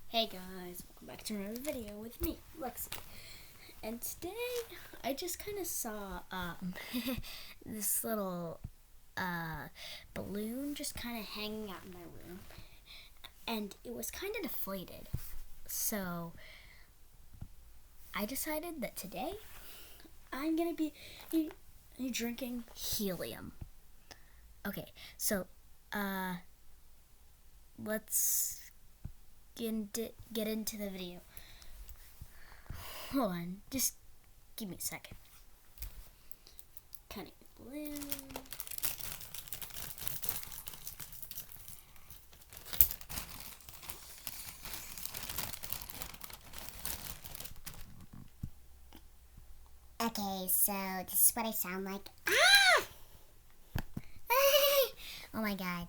Hey guys, welcome back to another video with me, Lexi. And today I just kind of saw this little balloon just kind of hanging out in my room, and it was kind of deflated. So I decided that today I'm gonna be drinking helium. Okay, so let's get into the video. Hold on, just give me a second. Cutting the balloon. Okay, so this is what I sound like. Ah! Oh my god.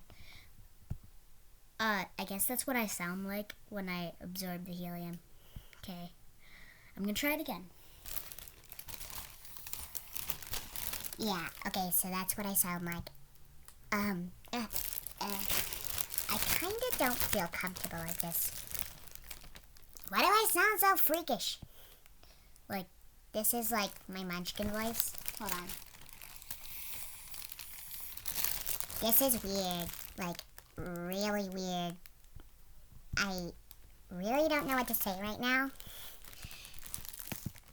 I guess that's what I sound like when I absorb the helium. Okay. I'm gonna try it again. Yeah, okay, so that's what I sound like. I kinda don't feel comfortable like this. Why do I sound so freakish? Like, this is like my munchkin voice. Hold on. This is weird. Like, really weird. I really don't know what to say right now.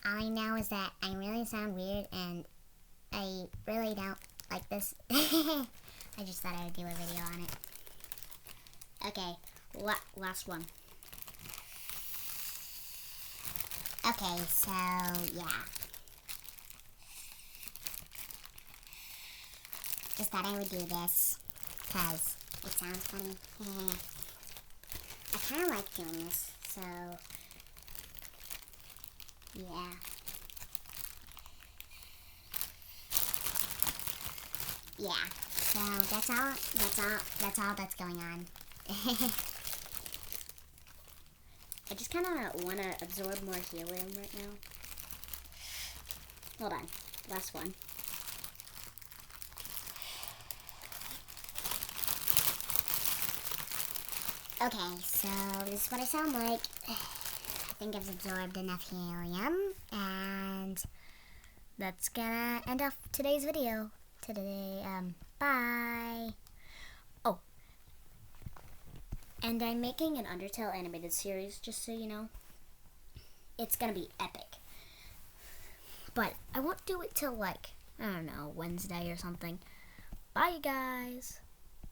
All I know is that I really sound weird and I really don't like this. I just thought I would do a video on it. Okay, last one. Okay, so yeah. Just thought I would do this because it sounds funny. I kind of like doing this, so yeah. Yeah, so that's all that's going on. I just kind of want to absorb more helium right now. Hold on, last one. Okay, so this is what I sound like. I think I've absorbed enough helium, and That's gonna end off today's video. Bye. Oh, and I'm making an Undertale animated series, just so you know. It's gonna be epic. But I won't do it till, like, I don't know, Wednesday or something. Bye, you guys.